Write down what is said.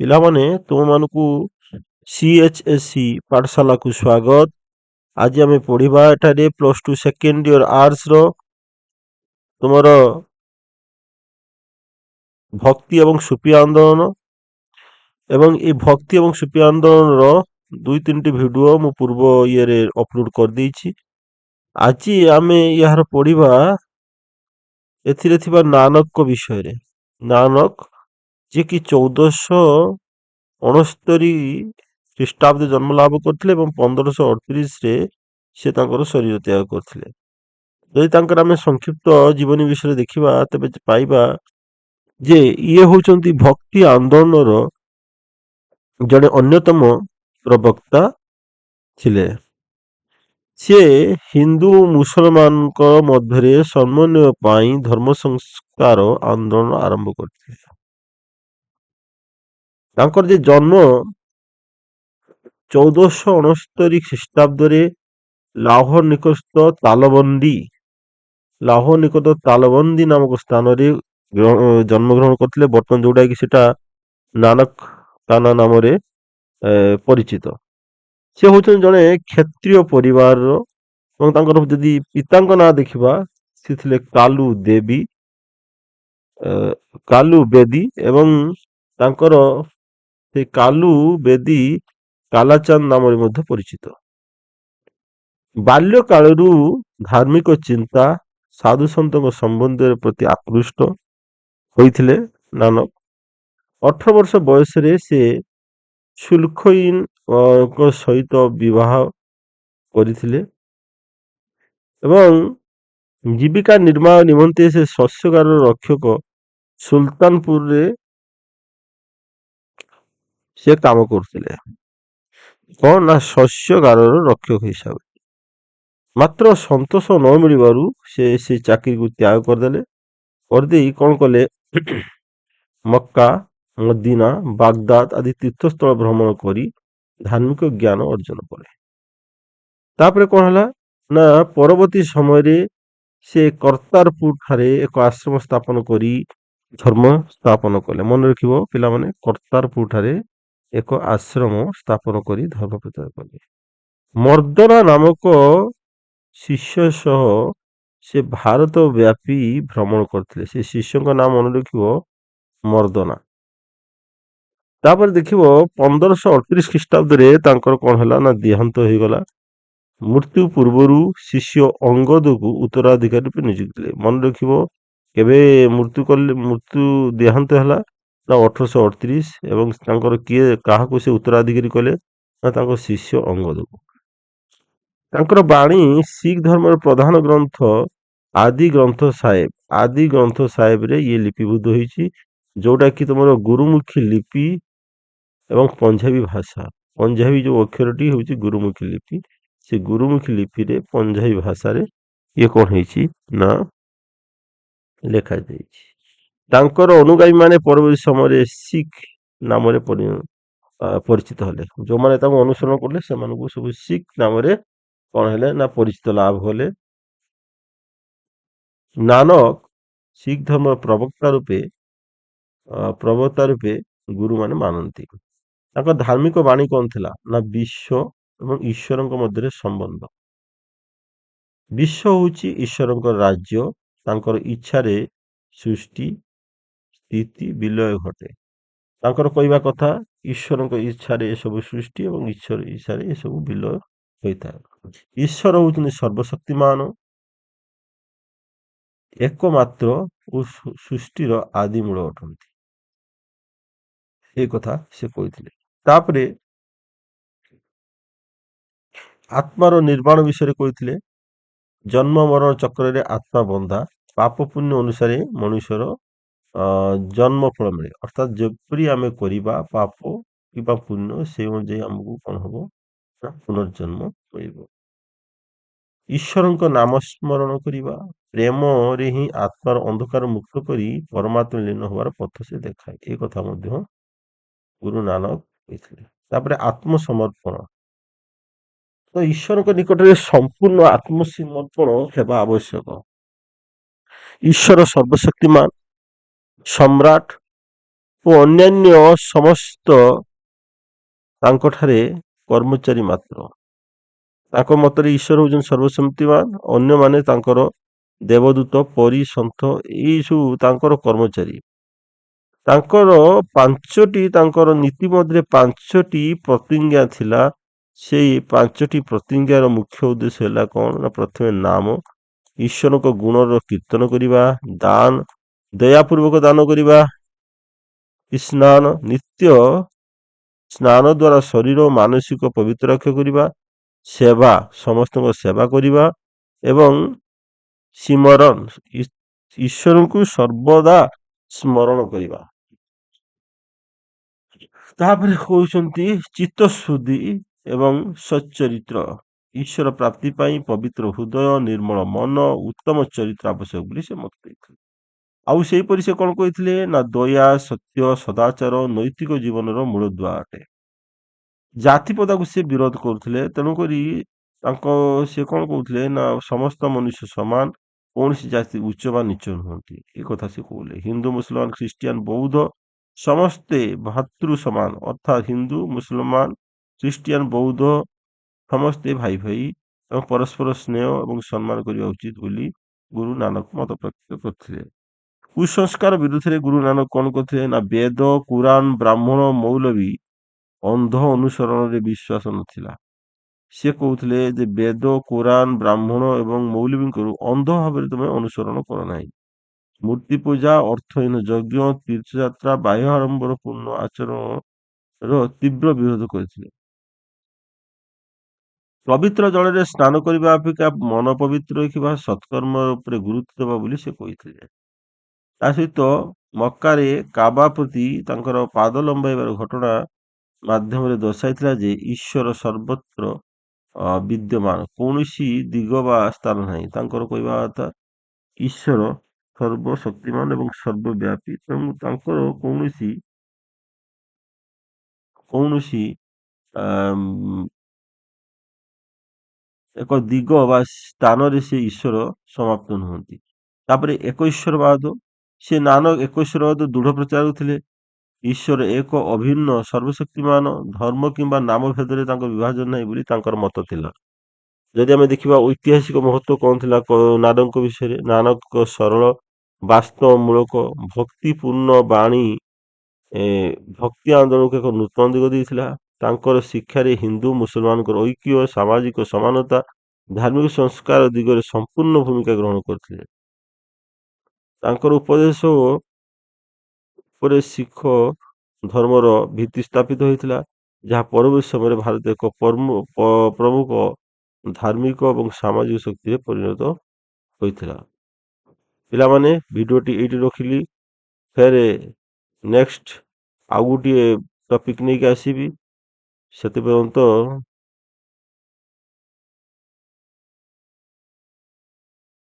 ପିଲାମାନେ ତୁମମାନଙ୍କୁ CHSE ପାଠଶାଳାକୁ ସ୍ୱାଗତ। ଆଜି ଆମେ ପଢ଼ିବା ଏଠାରେ +2 ସେକେଣ୍ଡ ଇୟର ଆର୍ଟ୍ସର ତୁମର ଭକ୍ତି ଏବଂ ସୁଫି ଆନ୍ଦୋଳନ ଏବଂ এই ଭକ୍ତି ଏବଂ ସୁଫି ଆନ୍ଦୋଳନର 2-3ଟି ଭିଡ଼ିଓ ମୁଁ ପୂର୍ବ ଇଏରେ ଅପଲୋଡ଼ କରିଦେଇଛି। ଆଜି ଆମେ ଏହାର ପଢ଼ିବା ଏଥିରେ ଥିବା ନାନକଙ୍କ ବିଷୟରେ। ନାନକ ଯିଏକି 1469 ଖ୍ରୀଷ୍ଟାବ୍ଦରେ ଜନ୍ମ ଲାଭ କରିଥିଲେ ଏବଂ 1538ରେ ସେ ତାଙ୍କର ଶରୀର ତ୍ୟାଗ କରିଥିଲେ। ଯଦି ତାଙ୍କର ଆମେ ସଂକ୍ଷିପ୍ତ ଜୀବନୀ ବିଷୟରେ ଦେଖିବା ତେବେ ପାଇବା ଯେ ଇଏ ହେଉଛନ୍ତି ଭକ୍ତି ଆନ୍ଦୋଳନର ଜଣେ ଅନ୍ୟତମ ପ୍ରବକ୍ତା ଥିଲେ। ସିଏ ହିନ୍ଦୁ ଓ ମୁସଲମାନଙ୍କ ମଧ୍ୟରେ ସମନ୍ୱୟ ପାଇଁ ଧର୍ମ ସଂସ୍କାର ଆନ୍ଦୋଳନ ଆରମ୍ଭ କରିଥିଲେ। ତାଙ୍କର ଯେ ଜନ୍ମ 1469 ଖ୍ରୀଷ୍ଟାବ୍ଦରେ ଲାହୋର ନିକଟସ୍ଥ ତାଲବନ୍ଦୀ ନାମକ ସ୍ଥାନରେ ଜନ୍ମଗ୍ରହଣ କରିଥିଲେ, ବର୍ତ୍ତମାନ ଯୋଉଟାକି ସେଟା ନାନକ ତାନା ନାମରେ ପରିଚିତ। ସେ ହେଉଛନ୍ତି ଜଣେ କ୍ଷତ୍ରିୟ ପରିବାରର ଏବଂ ତାଙ୍କର ଯଦି ପିତାଙ୍କ ନାଁ ଦେଖିବା ସେ ଥିଲେ କାଲୁ ବେଦୀ ଏବଂ ତାଙ୍କର ସେ କାଲୁ ବେଦୀ କାଲାଚାନ୍ଦ ନାମରେ ମଧ୍ୟ ପରିଚିତ। ବାଲ୍ୟକାଳରୁ ଧାର୍ମିକ ଚିନ୍ତା ସାଧୁସନ୍ତଙ୍କ ସମ୍ବନ୍ଧରେ ପ୍ରତି ଆକୃଷ୍ଟ ହୋଇଥିଲେ ନାନକ। 18 ବର୍ଷ ବୟସରେ ସେ ସୁଲଖୋଇନଙ୍କ ସହିତ ବିବାହ କରିଥିଲେ ଏବଂ ଜୀବିକା ନିର୍ବାହ ନିମନ୍ତେ ସେ ଶସ୍ୟଗାରର ରକ୍ଷକ ସୁଲତାନପୁରରେ ସେ କାମ କରୁଥିଲେ। କଣ ନା ଶସ୍ୟଗାରର ରକ୍ଷକ ହିସାବରେ। ମାତ୍ର ସନ୍ତୋଷ ନ ମିଳିବାରୁ ସେ ଚାକିରିକୁ ତ୍ୟାଗ କରିଦେଇ କଣ କଲେ ମକ୍କା, ମଦିନା, ବାଗଦାଦ ଆଦି ତୀର୍ଥସ୍ଥଳ ଭ୍ରମଣ କରି ଧାର୍ମିକ ଜ୍ଞାନ ଅର୍ଜନ କଲେ। ତାପରେ କଣ ହେଲା ନା ପରବର୍ତ୍ତୀ ସମୟରେ ସେ କର୍ତ୍ତାରପୁର ଠାରେ ଏକ ଆଶ୍ରମ ସ୍ଥାପନ କରି ଧର୍ମ ସ୍ଥାପନ କଲେ। ମନେ ରଖିବ ପିଲାମାନେ, କର୍ତ୍ତାରପୁର ଠାରେ ଏକ ଆଶ୍ରମ ସ୍ଥାପନ କରି ଧର୍ମ ପ୍ରଚାର କଲେ। ମର୍ଦ୍ଦନା ନାମକ ଶିଷ୍ୟ ସହ ସେ ଭାରତ ବ୍ୟାପୀ ଭ୍ରମଣ କରିଥିଲେ। ସେ ଶିଷ୍ୟଙ୍କ ନାମ ମନେ ରଖିବ ମର୍ଦ୍ଦନା। ତାପରେ ଦେଖିବ 1538 ଖ୍ରୀଷ୍ଟାବ୍ଦରେ ତାଙ୍କର କଣ ହେଲା ନା ଦେହାନ୍ତ ହେଇଗଲା। ମୃତ୍ୟୁ ପୂର୍ବରୁ ଶିଷ୍ୟ ଅଙ୍ଗଦକୁ ଉତ୍ତରାଧିକାରୀ ରୂପେ ନିଯୁକ୍ତି ଦେଲେ। ମନେ ରଖିବ କେବେ ମୃତ୍ୟୁ ଦେହାନ୍ତ ହେଲା ନା 1838 ଏବଂ ତାଙ୍କର କାହାକୁ ସେ ଉତ୍ତରାଧିକାରୀ କଲେ ନା ତାଙ୍କ ଶିଷ୍ୟ ଅଙ୍ଗଦକୁ। ତାଙ୍କର ବାଣୀ ଶିଖ ଧର୍ମର ପ୍ରଧାନ ଗ୍ରନ୍ଥ ଆଦି ଗ୍ରନ୍ଥ ସାହେବରେ ଇଏ ଲିପିବଦ୍ଧ ହୋଇଛି, ଯୋଉଟା କି ତୁମର ଗୁରୁମୁଖୀ ଲିପି ଏବଂ ପଞ୍ଜାବୀ ଭାଷା। ପଞ୍ଜାବୀ ଯୋଉ ଅକ୍ଷରଟି ହେଉଛି ଗୁରୁମୁଖୀ ଲିପି, ସେ ଗୁରୁମୁଖୀ ଲିପିରେ ପଞ୍ଜାବୀ ଭାଷାରେ ଇଏ କଣ ହେଇଛି ନା ଲେଖାଯାଇଛି। ତାଙ୍କର ଅନୁଗାମୀ ମାନେ ପରବର୍ତ୍ତୀ ସମୟରେ ଶିଖ ନାମରେ ପରିଚିତ ହେଲେ। ଯୋଉମାନେ ତାଙ୍କୁ ଅନୁସରଣ କଲେ ସେମାନଙ୍କୁ ସବୁ ଶିଖ ନାମରେ କଣ ହେଲେ ନା ପରିଚିତ ଲାଭ କଲେ। ନାନକ ଶିଖ ଧର୍ମର ପ୍ରବକ୍ତା ରୂପେ ଗୁରୁମାନେ ମାନନ୍ତି। ତାଙ୍କ ଧାର୍ମିକ ବାଣୀ କଣ ଥିଲା ନା ବିଶ୍ୱ ଏବଂ ଈଶ୍ୱରଙ୍କ ମଧ୍ୟରେ ସମ୍ବନ୍ଧ। ବିଶ୍ୱ ହେଉଛି ଈଶ୍ୱରଙ୍କ ରାଜ୍ୟ, ତାଙ୍କର ଇଚ୍ଛାରେ ସୃଷ୍ଟି ସ୍ଥିତି ବିଲୟ ଘଟେ। ତାଙ୍କର କହିବା କଥା ଈଶ୍ୱରଙ୍କ ଇଚ୍ଛାରେ ଏସବୁ ସୃଷ୍ଟି ଏବଂ ଈଶ୍ୱର ଇଚ୍ଛାରେ ଏସବୁ ବିଲୟ ହୋଇଥାଏ। ଈଶ୍ୱର ହେଉଛନ୍ତି ସର୍ବଶକ୍ତିମାନ, ଏକମାତ୍ର ଓ ସୃଷ୍ଟିର ଆଦିମୂଳ ଅଟନ୍ତି। ଏ କଥା ସେ କହିଥିଲେ। ତାପରେ ଆତ୍ମାର ନିର୍ବାଣ ବିଷୟରେ କହିଥିଲେ। ଜନ୍ମ ମରଣ ଚକ୍ରରେ ଆତ୍ମା ବନ୍ଧା, ପାପ ପୁଣ୍ୟ ଅନୁସାରେ ମଣିଷର ଜନ୍ମ ଫଳ ମିଳେ। ଅର୍ଥାତ୍ ଯେପରି ଆମେ କରିବା ପାପ କିମ୍ବା ପୁଣ୍ୟ ସେ ଅନୁଯାୟୀ ଆମକୁ କଣ ହବ ନା ପୁନର୍ଜନ୍ମ ମିଳିବ। ଈଶ୍ୱରଙ୍କ ନାମ ସ୍ମରଣ କରିବା, ପ୍ରେମରେ ହିଁ ଆତ୍ମାର ଅନ୍ଧକାର ମୁକ୍ତ କରି ପରମାତ୍ମା ଲୀନ ହେବାର ପଥ ସେ ଦେଖାଏ। ଏ କଥା ମଧ୍ୟ ଗୁରୁ ନାନକ କହିଥିଲେ। ତାପରେ ଆତ୍ମସମର୍ପଣ, ତ ଈଶ୍ୱରଙ୍କ ନିକଟରେ ସମ୍ପୂର୍ଣ୍ଣ ଆତ୍ମସମର୍ପଣ ହେବା ଆବଶ୍ୟକ। ଈଶ୍ୱର ସର୍ବଶକ୍ତିମାନ, ସମ୍ରାଟ ଓ ଅନ୍ୟାନ୍ୟ ସମସ୍ତ ତାଙ୍କଠାରେ କର୍ମଚାରୀ ମାତ୍ର। ତାଙ୍କ ମତରେ ଈଶ୍ୱର ହେଉଛନ୍ତି ସର୍ବଶକ୍ତିମାନ, ଅନ୍ୟମାନେ ତାଙ୍କର ଦେବଦୂତ, ପରୀ, ସନ୍ଥ ଏଇସବୁ ତାଙ୍କର କର୍ମଚାରୀ। ତାଙ୍କର ନୀତି ମଧ୍ୟରେ 5ଟି ପ୍ରତିଜ୍ଞା ଥିଲା। ସେଇ 5ଟି ପ୍ରତିଜ୍ଞାର ମୁଖ୍ୟ ଉଦ୍ଦେଶ୍ୟ ହେଲା କଣ ନା, ପ୍ରଥମେ ନାମ, ଈଶ୍ୱରଙ୍କ ଗୁଣର କୀର୍ତ୍ତନ କରିବା, ଦୟାପୂର୍ବକ ଦାନ କରିବା, ନିତ୍ୟ ସ୍ନାନ ଦ୍ୱାରା ଶରୀର ଓ ମାନସିକ ପବିତ୍ର ରକ୍ଷା କରିବା, ସେବା, ସମସ୍ତଙ୍କ ସେବା କରିବା ଏବଂ ସିମରନ, ଈଶ୍ୱରଙ୍କୁ ସର୍ବଦା ସ୍ମରଣ କରିବା। ତାପରେ କହୁଛନ୍ତି ଚିତ୍ତଶୁଦ୍ଧି ଏବଂ ସଚ୍ଚରିତ୍ର, ଈଶ୍ୱର ପ୍ରାପ୍ତି ପାଇଁ ପବିତ୍ର ହୃଦୟ, ନିର୍ମଳ ମନ, ଉତ୍ତମ ଚରିତ୍ର ଆବଶ୍ୟକ ବୋଲି ସେ ମତ ଦେଇଥିଲେ। ଆଉ ସେହିପରି ସେ କଣ କହିଥିଲେ ନା, ଦୟା, ସତ୍ୟ, ସଦାଚାର ନୈତିକ ଜୀବନର ମୂଳଦୁଆ ଅଟେ। ଜାତିପଦାକୁ ସେ ବିରୋଧ କରୁଥିଲେ। ତେଣୁକରି ସେ କଣ କହୁଥିଲେ ନା, ସମସ୍ତ ମନୁଷ୍ୟ ସମାନ, କୌଣସି ଜାତି ଉଚ୍ଚ ବା ନିଚ ନୁହନ୍ତି, ଏ କଥା ସେ କହୁଥିଲେ। ହିନ୍ଦୁ, ମୁସଲମାନ, ଖ୍ରୀଷ୍ଟିଆନ, ବୌଦ୍ଧ ସମସ୍ତେ ଭାତୃ ସମାନ, ଅର୍ଥାତ୍ ହିନ୍ଦୁ, ମୁସଲମାନ, ଖ୍ରୀଷ୍ଟିଆନ, ବୌଦ୍ଧ ସମସ୍ତେ ଭାଇ ଭାଇ ଏବଂ ପରସ୍ପର ସ୍ନେହ ଏବଂ ସମ୍ମାନ କରିବା ଉଚିତ ବୋଲି ଗୁରୁ ନାନକ ମତ ପ୍ରକାଶ କରିଥିଲେ। କୁସଂସ୍କାର ବିରୁଦ୍ଧରେ ଗୁରୁ ନାନକ କଣ କରିଥିଲେ ନା, ବେଦ, କୁରାନ, ବ୍ରାହ୍ମଣ, ମୌଲବୀ ଅନ୍ଧ ଅନୁସରଣରେ ବିଶ୍ୱାସ ନଥିଲା। ସେ କହୁଥିଲେ ଯେ ବେଦ, କୁରାନ, ବ୍ରାହ୍ମଣ ଏବଂ ମୌଲବୀଙ୍କର ଅନ୍ଧ ଭାବରେ ତମେ ଅନୁସରଣ କର ନାହିଁ। ମୂର୍ତ୍ତି ପୂଜା, ଅର୍ଥହୀନ ଯଜ୍ଞ, ତୀର୍ଥଯାତ୍ରା, ବାହ୍ୟ ଆଡ଼ମ୍ବର ପୂର୍ଣ୍ଣ ଆଚରଣର ତୀବ୍ର ବିରୋଧ କରିଥିଲେ। ପବିତ୍ର ଜଳରେ ସ୍ନାନ କରିବା ଅପେକ୍ଷା ମନ ପବିତ୍ର ରଖିବା, ସତ୍କର୍ମ ଉପରେ ଗୁରୁତ୍ୱ ଦେବା ବୋଲି ସେ କହିଥିଲେ। ତା ସହିତ ମକ୍କାରେ କାବା ପ୍ରତି ତାଙ୍କର ପାଦ ଲମ୍ବାଇବାର ଘଟଣା ମାଧ୍ୟମରେ ଦର୍ଶାଇଥିଲା ଯେ ଈଶ୍ୱର ସର୍ବତ୍ର ବିଦ୍ୟମାନ, କୌଣସି ଦିଗ ବା ସ୍ଥାନ ନାହିଁ। ତାଙ୍କର କହିବା କଥା ଈଶ୍ୱର ସର୍ବଶକ୍ତିମାନ ଏବଂ ସର୍ବବ୍ୟାପୀ, ତେଣୁ ତାଙ୍କର କୌଣସି ଏକ ଦିଗ ବା ସ୍ଥାନରେ ସେ ଈଶ୍ୱର ସମାପ୍ତ ନୁହନ୍ତି। ତାପରେ ଏକ ଈଶ୍ୱରବାଦ, ସେ ନାନକ ଏକ ଈଶ୍ୱରବାଦ ଦୃଢ଼ ପ୍ରଚାର ଥିଲେ। ଈଶ୍ୱର ଏକ ଅଭିନ୍ନ ସର୍ବଶକ୍ତିମାନ, ଧର୍ମ କିମ୍ବା ନାମ ଭେଦରେ ତାଙ୍କର ବିଭାଜନ ନାହିଁ ବୋଲି ତାଙ୍କର ମତ ଥିଲା। ଯଦି ଆମେ ଦେଖିବା ଐତିହାସିକ ମହତ୍ଵ କଣ ଥିଲା ନାନକଙ୍କ ବିଷୟରେ, ନାନକ ସରଳ, ବାସ୍ତବମୂଳକ, ଭକ୍ତିପୂର୍ଣ୍ଣ ବାଣୀ ଭକ୍ତି ଆନ୍ଦୋଳନକୁ ଏକ ନୂତନ ଦିଗ ଦେଇଥିଲା। ତାଙ୍କର ଶିକ୍ଷାରେ ହିନ୍ଦୁ ମୁସଲମାନଙ୍କର ଐକ୍ୟ, ସାମାଜିକ ସମାନତା, ଧାର୍ମିକ ସଂସ୍କାର ଦିଗରେ ସମ୍ପୂର୍ଣ୍ଣ ଭୂମିକା ଗ୍ରହଣ କରିଥିଲେ। ତାଙ୍କର ଉପଦେଶ ଉପରେ ଶିଖ ଧର୍ମର ଭିତ୍ତି ସ୍ଥାପିତ ହୋଇଥିଲା, ଯାହା ପରବର୍ତ୍ତୀ ସମୟରେ ଭାରତ ଏକ ପ୍ରମୁଖ ଧାର୍ମିକ ଏବଂ ସାମାଜିକ ଶକ୍ତିରେ ପରିଣତ ହୋଇଥିଲା। ପିଲାମାନେ, ଭିଡ଼ିଓଟି ଏଇଠି ରଖିଲି। ଫେରେ ନେକ୍ସଟ ଆଉ ଗୋଟିଏ ଟପିକ୍ ନେଇକି ଆସିବି। ସେଥିପର୍ଯ୍ୟନ୍ତ